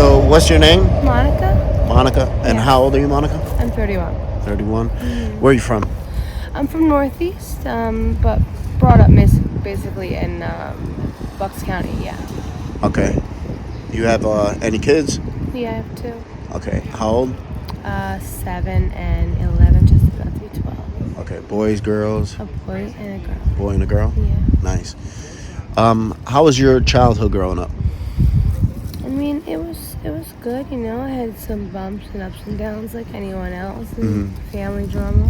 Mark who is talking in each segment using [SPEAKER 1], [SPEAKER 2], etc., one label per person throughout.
[SPEAKER 1] So, what's your name?
[SPEAKER 2] Monica?
[SPEAKER 1] Monica. And
[SPEAKER 2] Yes.
[SPEAKER 1] how old are you, Monica?
[SPEAKER 2] I'm 31.
[SPEAKER 1] 31.
[SPEAKER 2] Mm-hmm.
[SPEAKER 1] Where are you from?
[SPEAKER 2] I'm from Northeast, but brought up basically in Bucks County, yeah.
[SPEAKER 1] Okay. You have any kids?
[SPEAKER 2] Yeah, I have two.
[SPEAKER 1] Okay. How old?
[SPEAKER 2] 7 and 11, just about to be 12.
[SPEAKER 1] Okay. Boys, girls,
[SPEAKER 2] A boy and a girl.
[SPEAKER 1] boy and a girl.
[SPEAKER 2] Yeah.
[SPEAKER 1] Nice. How was your childhood growing up?
[SPEAKER 2] I mean, it was good, you know. I had some bumps and ups and downs like anyone else, and family drama.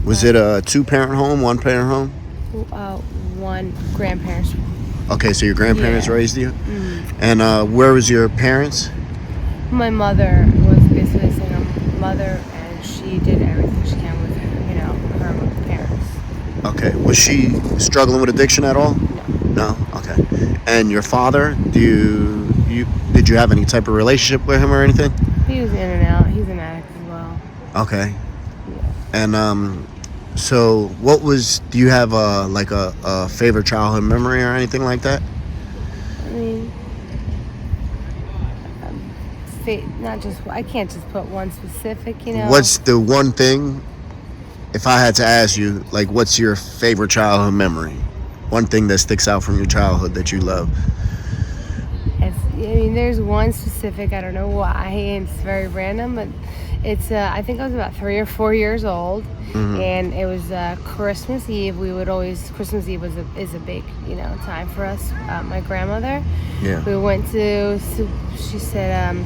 [SPEAKER 1] Was it a two-parent home, one-parent home?
[SPEAKER 2] Uh, One grandparents.
[SPEAKER 1] Okay, so your grandparents
[SPEAKER 2] Yeah.
[SPEAKER 1] raised you,
[SPEAKER 2] Mm.
[SPEAKER 1] and where was your parents?
[SPEAKER 2] My mother was basically a single mother, and she did everything she can with, her parents.
[SPEAKER 1] Okay. Was she struggling with addiction at all?
[SPEAKER 2] No.
[SPEAKER 1] No. Okay. And your father? Did you have any type of relationship with him or anything?
[SPEAKER 2] He was in and out. He's an addict as well.
[SPEAKER 1] Okay.
[SPEAKER 2] Yeah.
[SPEAKER 1] And so what was? Do you have a favorite childhood memory or anything like that?
[SPEAKER 2] I mean, not just, I can't just put one specific, you know.
[SPEAKER 1] What's the one thing? If I had to ask you, like, what's your favorite childhood memory? One thing that sticks out from your childhood that you love.
[SPEAKER 2] There's one specific, I don't know why, and it's very random, but it's, I think I was about 3 or 4 years old, and it was Christmas Eve. Christmas Eve is a big, time for us. My grandmother,
[SPEAKER 1] Yeah.
[SPEAKER 2] we went to, she said,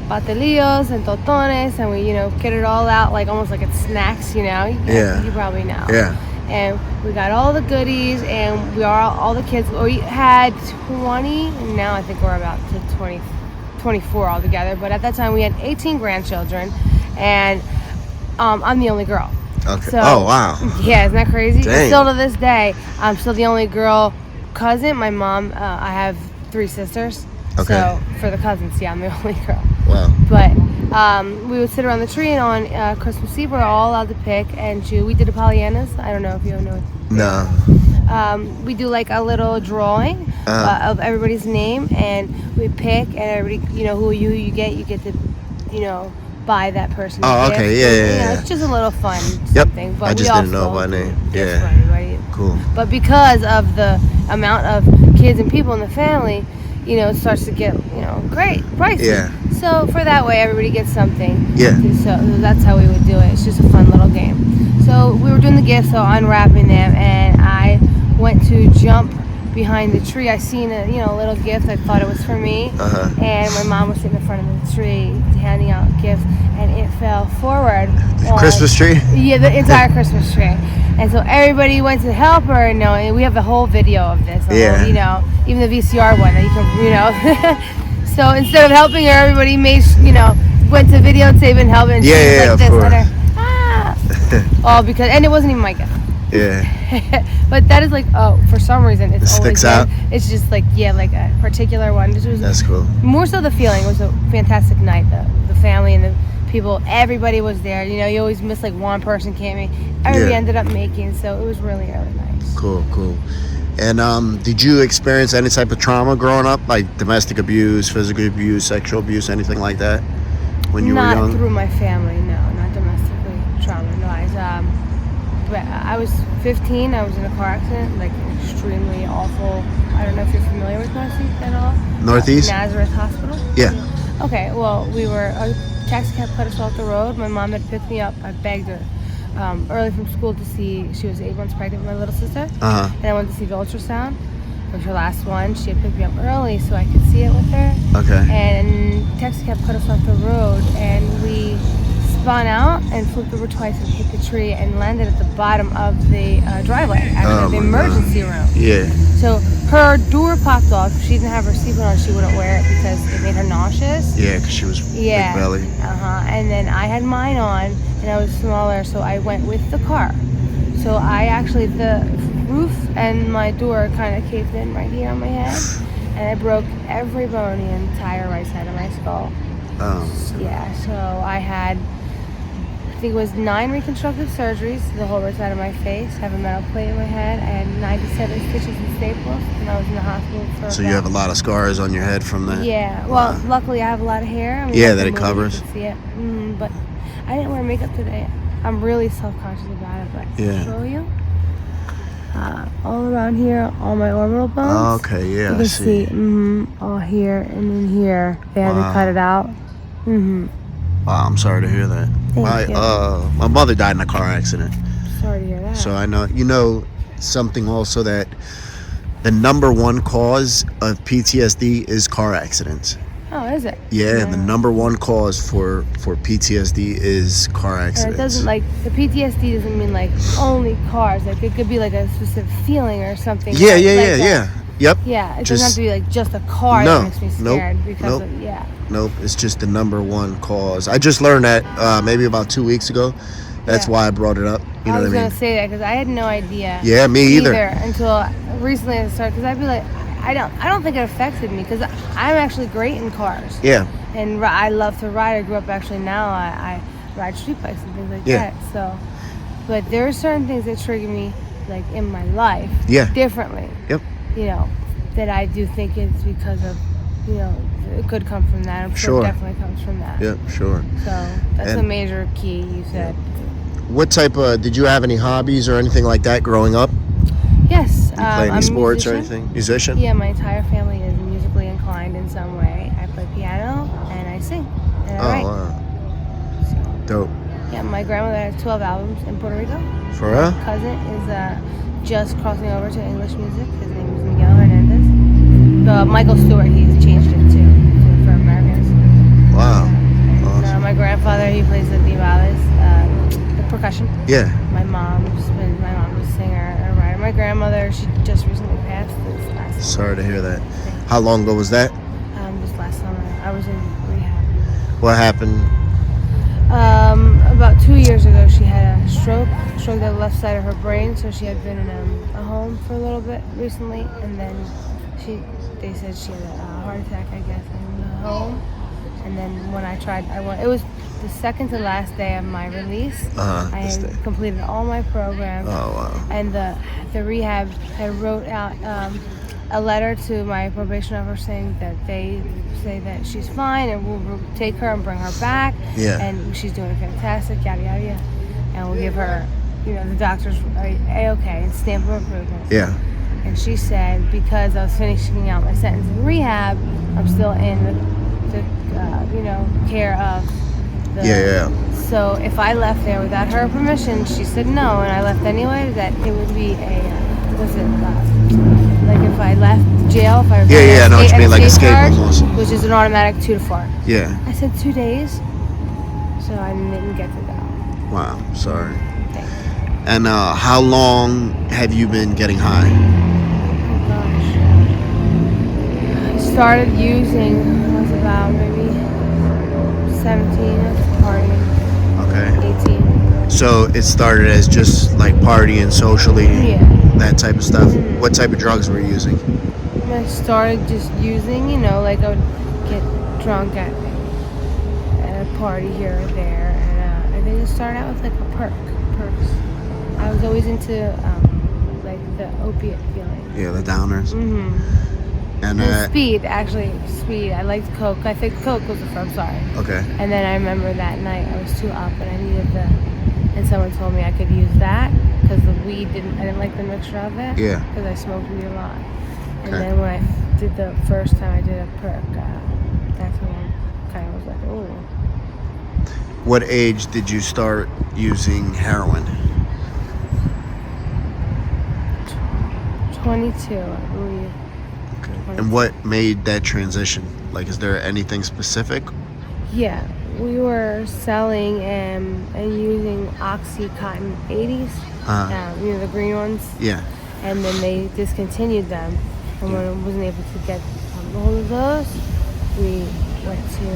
[SPEAKER 2] patelillos and totones, and we, get it all out, like almost like it's snacks,
[SPEAKER 1] Yeah.
[SPEAKER 2] You probably know.
[SPEAKER 1] Yeah.
[SPEAKER 2] And we got all the goodies, and we are all the kids. We had 20, and now I think we're about to 20, 24 altogether. But at that time, we had 18 grandchildren, and I'm the only girl.
[SPEAKER 1] Okay.
[SPEAKER 2] So,
[SPEAKER 1] oh wow.
[SPEAKER 2] Yeah, isn't that crazy?
[SPEAKER 1] Dang.
[SPEAKER 2] Still to this day, I'm still the only girl cousin. My mom, I have 3 sisters.
[SPEAKER 1] Okay.
[SPEAKER 2] So for the cousins, yeah, I'm the only girl.
[SPEAKER 1] Wow.
[SPEAKER 2] But we would sit around the tree, and on Christmas Eve, we're all allowed to pick and choose. We did a Pollyannas. I don't know if you know.
[SPEAKER 1] No.
[SPEAKER 2] We do like a little drawing of everybody's name, and we pick, and everybody, who you get to, buy that person.
[SPEAKER 1] Oh,
[SPEAKER 2] gift.
[SPEAKER 1] okay, yeah.
[SPEAKER 2] It's just a little fun
[SPEAKER 1] Yep.
[SPEAKER 2] something. But
[SPEAKER 1] I just
[SPEAKER 2] we
[SPEAKER 1] didn't know
[SPEAKER 2] also
[SPEAKER 1] by name.
[SPEAKER 2] do gifts
[SPEAKER 1] Yeah.
[SPEAKER 2] for everybody.
[SPEAKER 1] Cool.
[SPEAKER 2] But because of the amount of kids and people in the family, it starts to get, great pricey.
[SPEAKER 1] Yeah.
[SPEAKER 2] So for that way, everybody gets something.
[SPEAKER 1] Yeah.
[SPEAKER 2] So that's how we would do it. It's just a fun little game. So we were doing the gifts, so unwrapping them, and I went to jump behind the tree. I seen a little gift. I thought it was for me, and my mom was sitting in front of the tree handing out gifts, and it fell forward.
[SPEAKER 1] Christmas tree?
[SPEAKER 2] Yeah, the entire Christmas tree. And so everybody went to help her, and we have the whole video of this.
[SPEAKER 1] Yeah.
[SPEAKER 2] Even the VCR one that you can, So instead of helping her, everybody went to videotape and help, and she was like
[SPEAKER 1] of
[SPEAKER 2] this,
[SPEAKER 1] course.
[SPEAKER 2] and her, all because, and it wasn't even my gift.
[SPEAKER 1] Yeah.
[SPEAKER 2] But that is like, for some reason, it's
[SPEAKER 1] It
[SPEAKER 2] always
[SPEAKER 1] sticks out?
[SPEAKER 2] It's just like, like a particular one. This was
[SPEAKER 1] That's cool.
[SPEAKER 2] more so the feeling. It was a fantastic night. The family and the people, everybody was there. You always miss like one person came in. Everybody ended up making, so it was really, really nice.
[SPEAKER 1] Cool. And did you experience any type of trauma growing up, like domestic abuse, physical abuse, sexual abuse, anything like that when you were young?
[SPEAKER 2] Not through my family, no, not domestically traumatized. But I was 15. I was in a car accident, like extremely awful. I don't know if you're familiar with Northeast at all.
[SPEAKER 1] Northeast?
[SPEAKER 2] Nazareth Hospital.
[SPEAKER 1] Yeah.
[SPEAKER 2] Okay. Well, a taxi cab cut us off the road. My mom had picked me up. I begged her early from school to see. She was 8 months pregnant with my little sister, and I went to see the ultrasound. It was her last one. She had picked me up early so I could see it with her.
[SPEAKER 1] Okay.
[SPEAKER 2] And taxi cab cut us off the road, and we spun out and flipped over twice and hit the tree and landed at the bottom of the driveway, actually, the emergency room.
[SPEAKER 1] Yeah.
[SPEAKER 2] So her door popped off. If she didn't have her seatbelt on, she wouldn't wear it because it made her nauseous.
[SPEAKER 1] Yeah, because she was big belly.
[SPEAKER 2] And then I had mine on, and I was smaller, so I went with the car. So the roof and my door kind of caved in right here on my head, and I broke every bone in the entire right side of my skull.
[SPEAKER 1] Oh.
[SPEAKER 2] Yeah, so I had think it was 9 reconstructive surgeries to the whole right side of my face. Have a metal plate in my head. I had 97 stitches and staples, and I was in the hospital for.
[SPEAKER 1] So you have a lot of scars on your head from that.
[SPEAKER 2] Yeah. Well, luckily I have a lot of hair. I mean,
[SPEAKER 1] yeah, that it covers.
[SPEAKER 2] You can see it. But I didn't wear makeup today. I'm really self-conscious about it, but
[SPEAKER 1] yeah.
[SPEAKER 2] I'll show you. All around here, all my orbital bones.
[SPEAKER 1] Okay, yeah,
[SPEAKER 2] you can see. All here and in here. They had to cut it out.
[SPEAKER 1] Wow, I'm sorry to hear that.
[SPEAKER 2] Thank you.
[SPEAKER 1] My mother died in a car accident.
[SPEAKER 2] Sorry to hear that.
[SPEAKER 1] So I know, something also that the number one cause of PTSD is car accidents.
[SPEAKER 2] Oh, is it?
[SPEAKER 1] Yeah, the number one cause for PTSD is car accidents.
[SPEAKER 2] It doesn't the PTSD doesn't mean only cars. It could be a specific feeling or something.
[SPEAKER 1] Yeah. Yep.
[SPEAKER 2] Yeah, it doesn't have to be just a car that makes me scared
[SPEAKER 1] Nope, it's just the number one cause. I just learned that maybe about 2 weeks ago. That's why I brought it up. You know what I mean?
[SPEAKER 2] I was going to say that because I had no idea.
[SPEAKER 1] Yeah, me either.
[SPEAKER 2] Until recently I started, because I'd be like, I don't think it affected me because I'm actually great in cars.
[SPEAKER 1] Yeah.
[SPEAKER 2] And I love to ride. I grew up now I ride street bikes and things like that. So, but there are certain things that trigger me in my life differently.
[SPEAKER 1] Yep.
[SPEAKER 2] That I do think it's because of, it could come from that. I'm sure it definitely comes from that.
[SPEAKER 1] Yep, sure.
[SPEAKER 2] So that's a major key you said.
[SPEAKER 1] What type of, did you have any hobbies or anything like that growing up?
[SPEAKER 2] Yes.
[SPEAKER 1] You play any sports or anything? Musician?
[SPEAKER 2] Yeah, my entire family is musically inclined in some way. I play piano and I sing and I write.
[SPEAKER 1] Wow.
[SPEAKER 2] So,
[SPEAKER 1] dope.
[SPEAKER 2] Yeah, my grandmother has 12 albums in Puerto Rico.
[SPEAKER 1] For real?
[SPEAKER 2] My cousin is just crossing over to English music. His name is Miguel Hernandez. Michael Stewart, he's changed it to for Americans.
[SPEAKER 1] Wow.
[SPEAKER 2] And, my grandfather, he plays the timbales, the percussion.
[SPEAKER 1] Yeah.
[SPEAKER 2] My mom's a singer. My grandmother, she just recently passed this last summer.
[SPEAKER 1] Sorry to hear that. How long ago was that?
[SPEAKER 2] This last summer. I was in rehab.
[SPEAKER 1] What happened?
[SPEAKER 2] About 2 years ago, she had a stroke to the left side of her brain, so she had been in a home for a little bit recently, and then they said she had a heart attack, I guess, in the home. And then when it was the second to last day of my release. I had completed all my programs.
[SPEAKER 1] Oh, wow.
[SPEAKER 2] And the rehab had wrote out a letter to my probation officer saying that they say that she's fine and we'll take her and bring her back.
[SPEAKER 1] Yeah.
[SPEAKER 2] And she's doing fantastic, yada, yada, yada. And we'll give her, the doctors A-okay and stamp of approval.
[SPEAKER 1] Yeah.
[SPEAKER 2] And she said, because I was finishing out my sentence in rehab, I'm still in the care of So if I left there without her permission, she said no, and I left anyway, that it would be if I left jail, if I was
[SPEAKER 1] I know what you mean, like escape almost.
[SPEAKER 2] Which is an automatic 2 to 4.
[SPEAKER 1] Yeah.
[SPEAKER 2] I said 2 days, so I didn't get to go.
[SPEAKER 1] Wow, sorry.
[SPEAKER 2] Thanks.
[SPEAKER 1] And how long have you been getting high?
[SPEAKER 2] Oh gosh. I started using, I was about maybe 17, I was partying.
[SPEAKER 1] Okay.
[SPEAKER 2] 18.
[SPEAKER 1] So it started as just partying socially, that type of stuff.
[SPEAKER 2] Mm-hmm.
[SPEAKER 1] What type of drugs were you using?
[SPEAKER 2] I started just using, I would get drunk at a party here or there, and I think it started out with perks. I was always into the opiate feeling.
[SPEAKER 1] Yeah, the downers.
[SPEAKER 2] Mm-hmm.
[SPEAKER 1] And
[SPEAKER 2] speed. I liked coke. I think coke was the first. Sorry.
[SPEAKER 1] Okay.
[SPEAKER 2] And then I remember that night I was too up and I needed and someone told me I could use that because the weed I didn't like the mixture of it.
[SPEAKER 1] Yeah.
[SPEAKER 2] Because I smoked weed a lot.
[SPEAKER 1] Okay.
[SPEAKER 2] And then when I did the first time I did a perk, that's when I kind of was like, ooh.
[SPEAKER 1] What age did you start using heroin?
[SPEAKER 2] 22, I believe.
[SPEAKER 1] Okay. And what made that transition? Is there anything specific?
[SPEAKER 2] Yeah, we were selling and using Oxycontin 80s, the green ones.
[SPEAKER 1] Yeah.
[SPEAKER 2] And then they discontinued them. And when I wasn't able to get a hold of those, we went to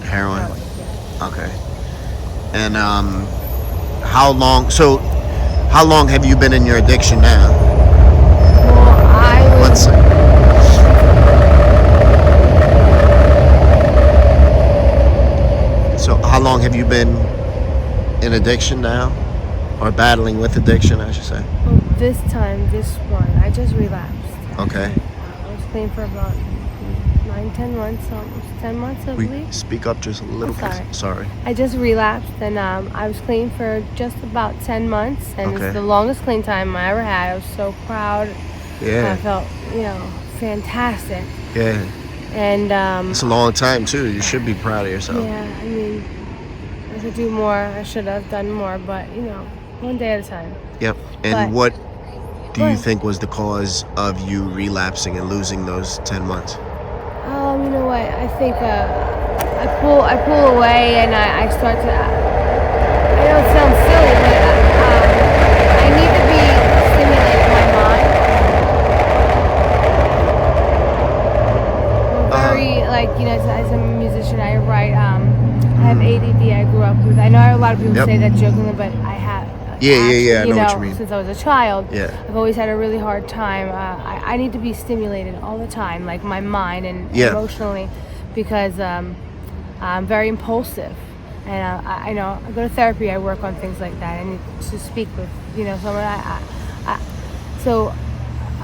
[SPEAKER 1] heroin.
[SPEAKER 2] Yeah.
[SPEAKER 1] Okay. And how long have you been in your addiction now?
[SPEAKER 2] Well, I was...
[SPEAKER 1] So how long long have you been in addiction now? Or battling with addiction, I should say?
[SPEAKER 2] Well, this one, I just relapsed.
[SPEAKER 1] Okay.
[SPEAKER 2] I was clean for about 9, 10 months, almost 10 months, I believe.
[SPEAKER 1] Speak up just a little bit. Sorry.
[SPEAKER 2] I just relapsed, and I was clean for just about 10 months, and
[SPEAKER 1] Okay.
[SPEAKER 2] it's the longest clean time I ever had. I was so proud.
[SPEAKER 1] Yeah.
[SPEAKER 2] I felt, fantastic.
[SPEAKER 1] Yeah.
[SPEAKER 2] And
[SPEAKER 1] It's a long time, too. You should be proud of yourself.
[SPEAKER 2] yeah, I mean, I could do more. I should have done more, but, one day at a time.
[SPEAKER 1] Yep. And
[SPEAKER 2] But-
[SPEAKER 1] what do you
[SPEAKER 2] What?
[SPEAKER 1] think was the cause of you relapsing and losing those 10 months?
[SPEAKER 2] You know what? I think I pull away, and I start to. I know it sounds silly, but I need to be stimulating my mind. I'm very as a musician, I write. I have ADD. I grew up with. I know a lot of people
[SPEAKER 1] Yep.
[SPEAKER 2] say that jokingly, but I have.
[SPEAKER 1] Yeah, I know what you mean.
[SPEAKER 2] Since I was a child,
[SPEAKER 1] Yeah.
[SPEAKER 2] I've always had a really hard time. I need to be stimulated all the time, like my mind and
[SPEAKER 1] Yeah.
[SPEAKER 2] emotionally, because I'm very impulsive. And I know I go to therapy. I work on things like that. I need to speak with someone. So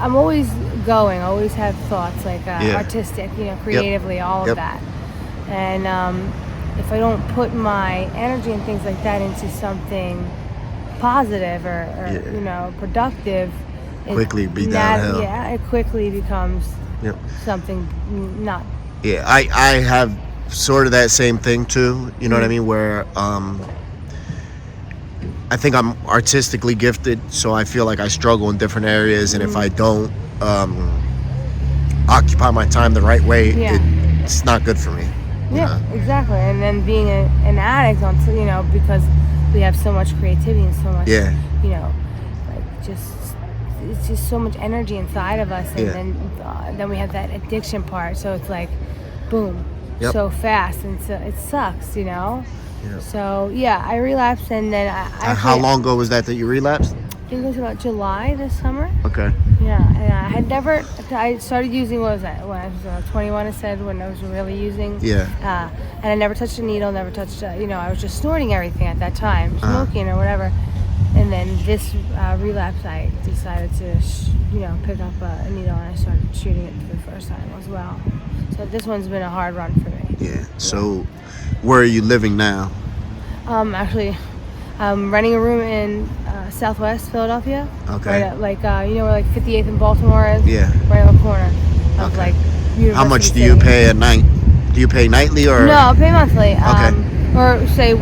[SPEAKER 2] I'm always going. Always have thoughts like artistic, creatively, all of
[SPEAKER 1] Yep.
[SPEAKER 2] that. And if I don't put my energy and things like that into something positive or productive,
[SPEAKER 1] Quickly be downhill.
[SPEAKER 2] It quickly becomes
[SPEAKER 1] Yep.
[SPEAKER 2] something not.
[SPEAKER 1] Yeah, I have sort of that same thing too. You know what I mean? Where I think I'm artistically gifted, so I feel like I struggle in different areas, and if I don't occupy my time the right way,
[SPEAKER 2] Yeah.
[SPEAKER 1] it's not good for me. you
[SPEAKER 2] Yeah,
[SPEAKER 1] know?
[SPEAKER 2] exactly. And then being an addict on, because we have so much creativity and so much,
[SPEAKER 1] Yeah.
[SPEAKER 2] it's just so much energy inside of us, and
[SPEAKER 1] Yeah.
[SPEAKER 2] then we have that addiction part. So it's like, boom,
[SPEAKER 1] Yep.
[SPEAKER 2] so fast, and so it sucks,
[SPEAKER 1] Yeah.
[SPEAKER 2] So yeah, I relapsed, and then
[SPEAKER 1] How long ago was that you relapsed?
[SPEAKER 2] I think it was about July this summer.
[SPEAKER 1] Okay.
[SPEAKER 2] Yeah, and I started using, what was that, when I was 21, I said, when I was really using.
[SPEAKER 1] Yeah.
[SPEAKER 2] And I never touched a needle, never touched, I was just snorting everything at that time, smoking or whatever. And then this relapse, I decided to, pick up a needle, and I started shooting it for the first time as well. So this one's been a hard run for me.
[SPEAKER 1] Yeah. So, where are you living now?
[SPEAKER 2] Actually, I'm renting a room in Southwest Philadelphia.
[SPEAKER 1] Okay.
[SPEAKER 2] Right at, where 58th and Baltimore is.
[SPEAKER 1] Yeah.
[SPEAKER 2] Right on the corner of
[SPEAKER 1] Okay.
[SPEAKER 2] University
[SPEAKER 1] How much do
[SPEAKER 2] City.
[SPEAKER 1] you pay a night? Do you pay nightly or?
[SPEAKER 2] No, I pay monthly.
[SPEAKER 1] Okay.
[SPEAKER 2] Or say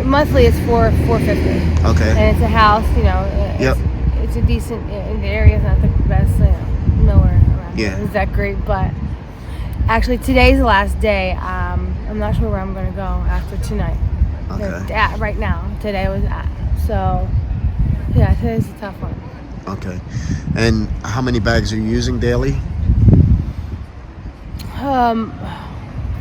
[SPEAKER 2] monthly it's $450.
[SPEAKER 1] Okay.
[SPEAKER 2] And it's a house.
[SPEAKER 1] Yep.
[SPEAKER 2] It's a decent. The area's not the best. Nowhere around
[SPEAKER 1] Yeah.
[SPEAKER 2] here is that great, but actually today's the last day. I'm not sure where I'm going to go after tonight.
[SPEAKER 1] Okay.
[SPEAKER 2] Right now. Today was so. Yeah, today's a tough one.
[SPEAKER 1] Okay. And how many bags are you using daily?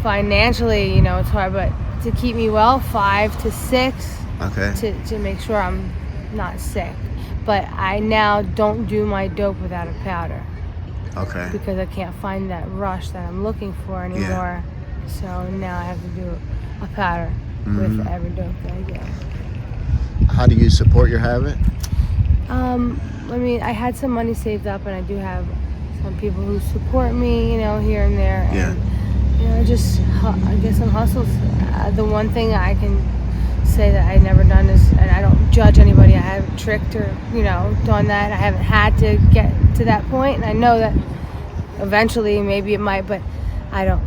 [SPEAKER 2] Financially, it's hard, but to keep me well, 5 to 6.
[SPEAKER 1] Okay.
[SPEAKER 2] To make sure I'm not sick. But I now don't do my dope without a powder
[SPEAKER 1] Okay.
[SPEAKER 2] because I can't find that rush that I'm looking for anymore. So now I have to do a powder with every dope that I get.
[SPEAKER 1] How do you support your habit?
[SPEAKER 2] I had some money saved up, and I do have some people who support me, here and there. And, I get some hustles. The one thing I can say that I've never done is, and I don't judge anybody, I haven't tricked or, done that. I haven't had to get to that point, and I know that eventually maybe it might, but I don't,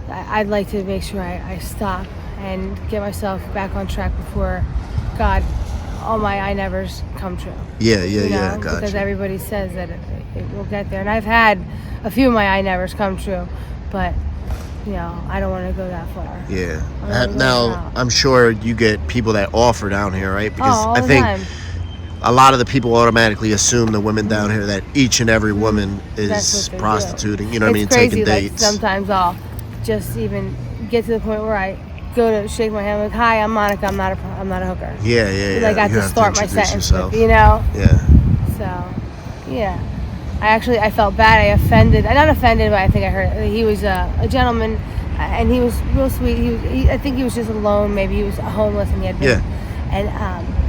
[SPEAKER 2] I'd like to make sure I stop and get myself back on track before God, all my I nevers come true.
[SPEAKER 1] Yeah,
[SPEAKER 2] Because
[SPEAKER 1] gotcha.
[SPEAKER 2] everybody says that it will get there, and I've had a few of my I nevers come true, but I don't want to go that far.
[SPEAKER 1] Yeah.
[SPEAKER 2] I don't
[SPEAKER 1] Now,
[SPEAKER 2] know.
[SPEAKER 1] I'm sure you get people that offer down here, right? Because
[SPEAKER 2] all
[SPEAKER 1] I
[SPEAKER 2] the
[SPEAKER 1] think
[SPEAKER 2] time.
[SPEAKER 1] a lot of the people automatically assume the women down here that each and every woman
[SPEAKER 2] That's
[SPEAKER 1] is
[SPEAKER 2] what they do.
[SPEAKER 1] prostituting. You know what I mean?
[SPEAKER 2] It's crazy.
[SPEAKER 1] Taking dates.
[SPEAKER 2] Sometimes I'll just even get to the point where I go to shake my hand, like, "Hi, I'm Monica. I'm not a hooker."
[SPEAKER 1] Yeah.
[SPEAKER 2] Like I have
[SPEAKER 1] You
[SPEAKER 2] to start my
[SPEAKER 1] introduce
[SPEAKER 2] sentence
[SPEAKER 1] yourself.
[SPEAKER 2] with,
[SPEAKER 1] Yeah.
[SPEAKER 2] So, yeah. I felt bad. I offended. I'm not offended, but I think I heard he was a gentleman, and he was real sweet. I think he was just alone. Maybe he was homeless and he had been, and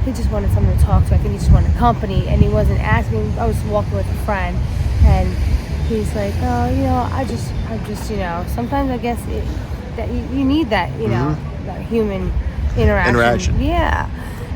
[SPEAKER 2] he just wanted someone to talk to. I think he just wanted company, and he wasn't asking. I was walking with a friend, and he's like, oh, I'm just, sometimes I guess that you need that, that human interaction. Yeah.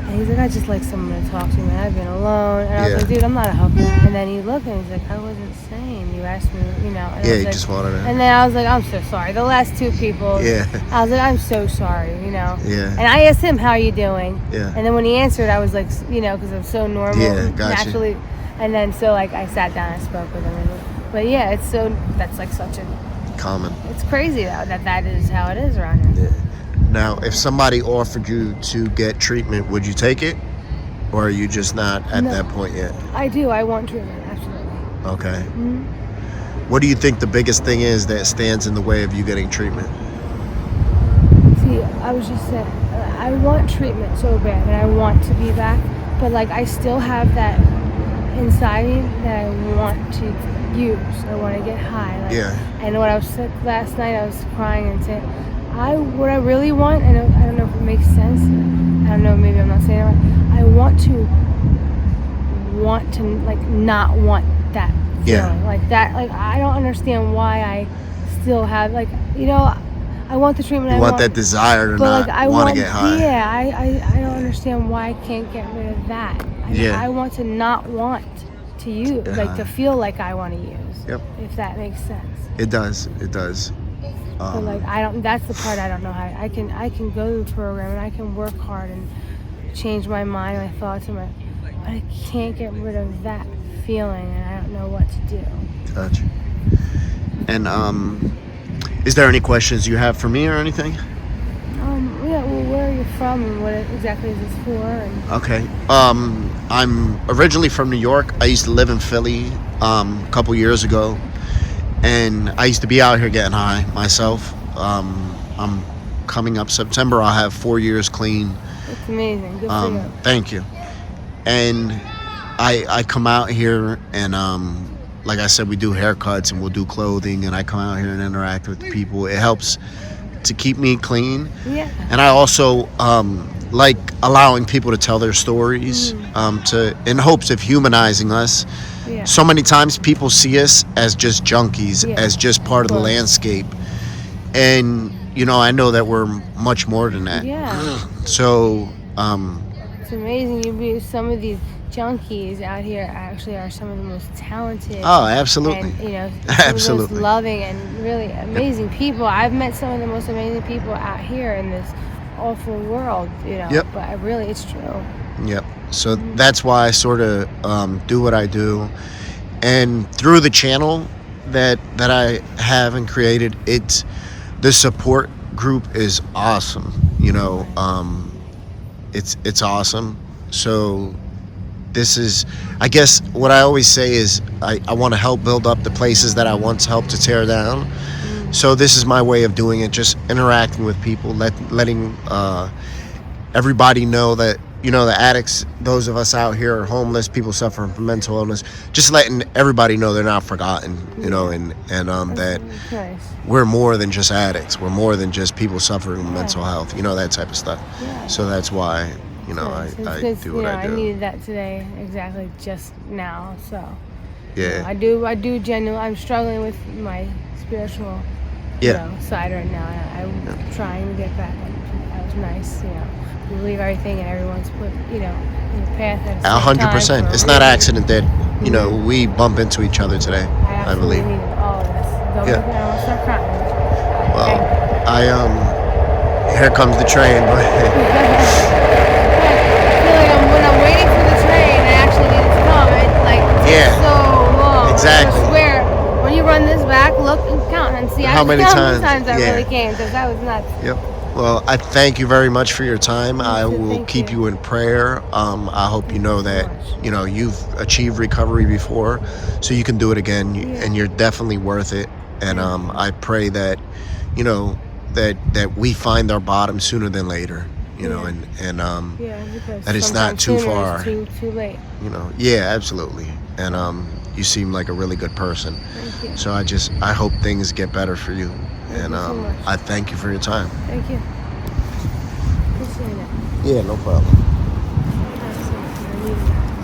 [SPEAKER 2] And he's like, I just like someone to talk to, man. I've been alone. And I was like, dude, I'm not a hooker. And then he looked and he's like, I wasn't saying. You asked me, And I was
[SPEAKER 1] he
[SPEAKER 2] like,
[SPEAKER 1] just wanted to.
[SPEAKER 2] And then I was like, I'm so sorry. The last two people. I was like, I'm so sorry,
[SPEAKER 1] Yeah.
[SPEAKER 2] And I asked him, how are you doing?
[SPEAKER 1] Yeah.
[SPEAKER 2] And then when he answered, I was like, because I'm so normal.
[SPEAKER 1] Yeah, gotcha.
[SPEAKER 2] Naturally. And then so like I sat down and spoke with him. But yeah, that's like such a
[SPEAKER 1] common.
[SPEAKER 2] It's crazy though that is how it is around here.
[SPEAKER 1] Yeah. Now, if somebody offered you to get treatment, would you take it? Or are you just not at that point yet?
[SPEAKER 2] I do. I want treatment, absolutely.
[SPEAKER 1] Okay. What do you think the biggest thing is that stands in the way of you getting treatment?
[SPEAKER 2] See, I was just saying, I want treatment so bad, and I want to be back, but like I still have that inside me that I want to use. I want to get high. And when I was sick last night, I was crying and saying, what I really want, I don't know if it makes sense. I don't know, maybe I'm not saying it right. I want to like not want that feeling like that. Like I don't understand why I still have I want the treatment.
[SPEAKER 1] You want that desire to not want to get high.
[SPEAKER 2] Yeah, I don't understand why I can't get rid of that. I want to not want to use, to feel like I want to use.
[SPEAKER 1] Yep.
[SPEAKER 2] If that makes sense.
[SPEAKER 1] It does.
[SPEAKER 2] But I don't. That's the part I don't know how. I can go to the program and I can work hard and change my mind, my thoughts, but I can't get rid of that feeling, and I don't know what to do.
[SPEAKER 1] Gotcha. And is there any questions you have for me or anything?
[SPEAKER 2] Yeah. Well, where are you from, and what exactly is this for? And...
[SPEAKER 1] Okay. I'm originally from New York. I used to live in Philly a couple years ago. And I used to be out here getting high myself. I'm coming up September. I'll have 4 years clean.
[SPEAKER 2] That's amazing. Good for you.
[SPEAKER 1] Thank you. And I come out here and like I said, we do haircuts and we'll do clothing. And I come out here and interact with people. It helps to keep me clean.
[SPEAKER 2] Yeah.
[SPEAKER 1] And I also like allowing people to tell their stories in hopes of humanizing us.
[SPEAKER 2] Yeah.
[SPEAKER 1] So many times people see us as just junkies, as just part of the landscape. And, I know that we're much more than that.
[SPEAKER 2] Yeah.
[SPEAKER 1] So,
[SPEAKER 2] it's amazing. Some of these junkies out here actually are some of the most talented.
[SPEAKER 1] Oh, absolutely.
[SPEAKER 2] And,
[SPEAKER 1] absolutely.
[SPEAKER 2] The most loving and really amazing people. I've met some of the most amazing people out here in this awful world,
[SPEAKER 1] Yep.
[SPEAKER 2] But it's true.
[SPEAKER 1] Yep. So that's why I sort of do what I do. And through the channel that I have and created, the support group is awesome. It's awesome. So this is, I guess what I always say is I want to help build up the places that I once helped to tear down. So this is my way of doing it, just interacting with people, letting everybody know that, the addicts, those of us out here are homeless, people suffering from mental illness, just letting everybody know they're not forgotten, and that we're more than just addicts. We're more than just people suffering from mental health, that type of stuff.
[SPEAKER 2] Yeah.
[SPEAKER 1] So that's why, I do what I do.
[SPEAKER 2] I needed that today, exactly just now. So
[SPEAKER 1] yeah,
[SPEAKER 2] I do genuinely. I'm struggling with my spiritual side right now. I'm trying to get back. That was nice, We leave everything and everyone's put, in the path at
[SPEAKER 1] 100%. It's not accident that, we bump into each other today. I believe.
[SPEAKER 2] Needed all of this. Don't make me, I want to start crying.
[SPEAKER 1] Well, here comes the train, but.
[SPEAKER 2] I feel like when I'm waiting for the train, I actually need it to come. It takes so long.
[SPEAKER 1] Exactly.
[SPEAKER 2] I swear, when you run this back, look and count and see
[SPEAKER 1] how many times
[SPEAKER 2] I really came, because that was nuts.
[SPEAKER 1] Yep. Well, I thank you very much for your time. I will keep you in prayer. I hope you know that, you've achieved recovery before, so you can do it again, and you're definitely worth it. And I pray that, that we find our bottom sooner than later, and
[SPEAKER 2] because
[SPEAKER 1] that it's not too far.
[SPEAKER 2] Too late.
[SPEAKER 1] Yeah, absolutely. and you seem like a really good person.
[SPEAKER 2] Thank you.
[SPEAKER 1] So I hope things get better for you,
[SPEAKER 2] Thank
[SPEAKER 1] and
[SPEAKER 2] you so much.
[SPEAKER 1] I thank you for your time.
[SPEAKER 2] Thank you. Appreciate it.
[SPEAKER 1] Yeah, no problem.
[SPEAKER 2] Absolutely. I needed that.